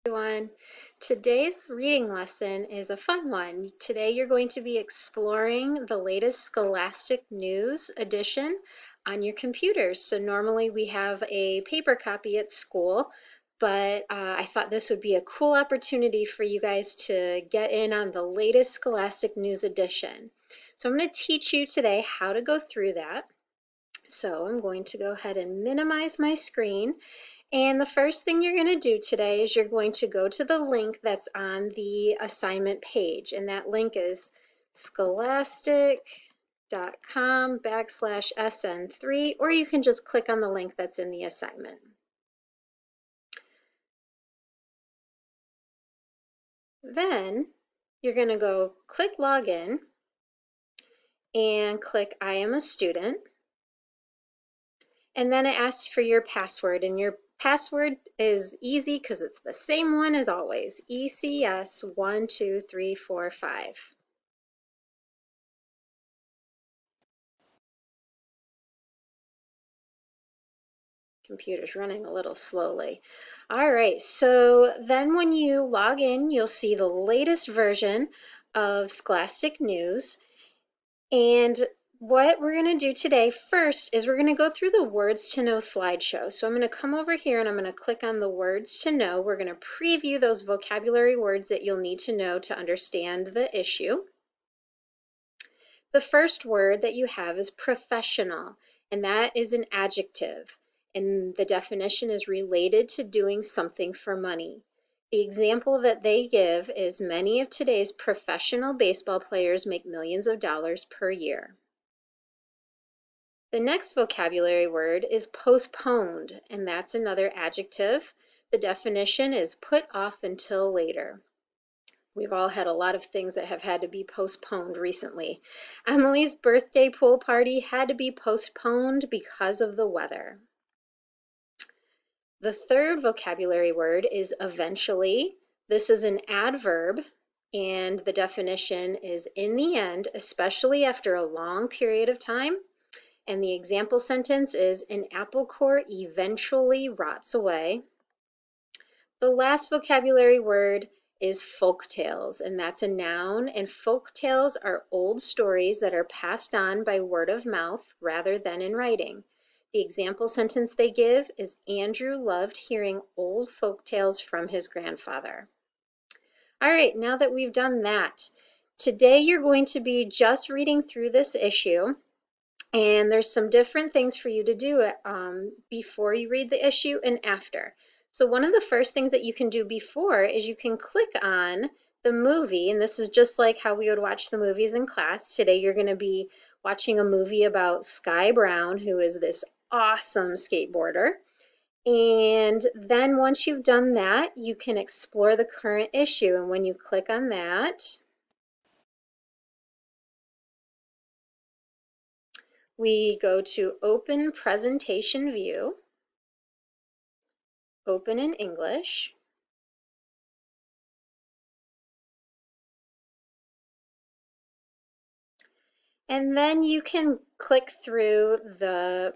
Everyone. Today's reading lesson is a fun one. Today you're going to be exploring the latest Scholastic News edition on your computers. So normally we have a paper copy at school, but I thought this would be a cool opportunity for you guys to get in on the latest Scholastic News edition. So I'm going to teach you today how to go through that. So I'm going to go ahead and minimize my screen. And the first thing you're going to do today is you're going to go to the link that's on the assignment page. And that link is scholastic.com/SN3, or you can just click on the link that's in the assignment. Then you're going to go click Login and click I am a student. And then it asks for your password, and your password is easy because it's the same one as always, ECS12345. Computer's running a little slowly. All right, so then when you log in, you'll see the latest version of Scholastic News. And what we're going to do today first is we're going to go through the Words to Know slideshow. So I'm going to come over here and I'm going to click on the Words to Know. We're going to preview those vocabulary words that you'll need to know to understand the issue. The first word that you have is professional, and that is an adjective. And the definition is related to doing something for money. The example that they give is many of today's professional baseball players make millions of dollars per year. The next vocabulary word is postponed, and that's another adjective. The definition is put off until later. We've all had a lot of things that have had to be postponed recently. Emily's birthday pool party had to be postponed because of the weather. The third vocabulary word is eventually. This is an adverb, and the definition is in the end, especially after a long period of time. And the example sentence is an apple core eventually rots away. The last vocabulary word is folktales, and that's a noun, and folktales are old stories that are passed on by word of mouth rather than in writing. The example sentence they give is Andrew loved hearing old folktales from his grandfather. All right, now that we've done that, today you're going to be just reading through this issue, and there's some different things for you to do before you read the issue and after. So one of the first things that you can do before is you can click on the movie, and this is just like how we would watch the movies in class. Today you're going to be watching a movie about Sky Brown, who is this awesome skateboarder. And then once you've done that, you can explore the current issue. And when you click on that, we go to Open Presentation View, Open in English, and then you can click through the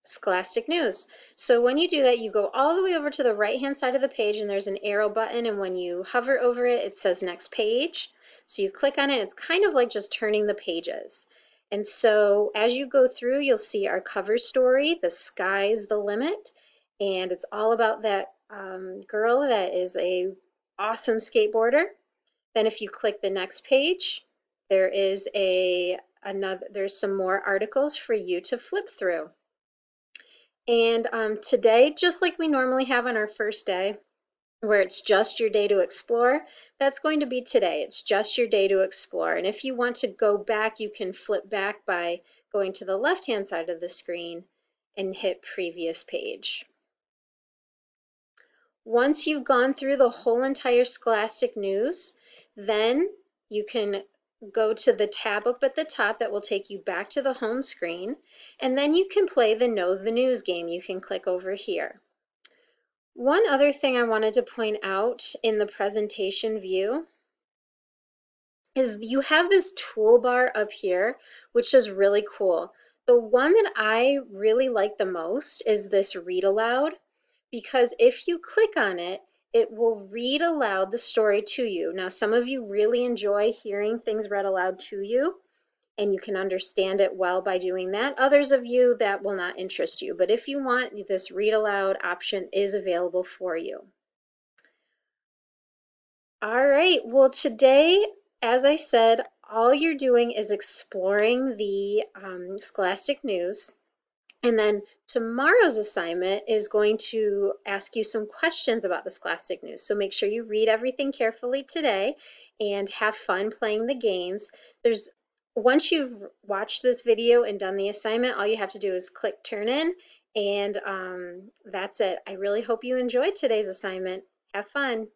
Scholastic News. So when you do that, you go all the way over to the right-hand side of the page, and there's an arrow button, and when you hover over it, it says Next Page. So you click on it, it's kind of like just turning the pages. And so as you go through, you'll see our cover story, The Sky's the Limit, and it's all about that girl that is a awesome skateboarder. Then if you click the next page, there is there's some more articles for you to flip through. And today, just like we normally have on our first day, where it's just your day to explore, that's going to be today. It's just your day to explore. And if you want to go back, you can flip back by going to the left-hand side of the screen and hit Previous Page. Once you've gone through the whole entire Scholastic News, then you can go to the tab up at the top that will take you back to the home screen, and then you can play the Know the News game. You can click over here. One other thing I wanted to point out in the presentation view is you have this toolbar up here, which is really cool. The one that I really like the most is this Read Aloud, because if you click on it, it will read aloud the story to you. Now, some of you really enjoy hearing things read aloud to you, and you can understand it well by doing that. Others of you, that will not interest you. But if you want, this read aloud option is available for you. All right, well, today, as I said, all you're doing is exploring the Scholastic News. And then tomorrow's assignment is going to ask you some questions about the Scholastic News. So make sure you read everything carefully today and have fun playing the games. Once you've watched this video and done the assignment, all you have to do is click turn in, and that's it. I really hope you enjoyed today's assignment. Have fun.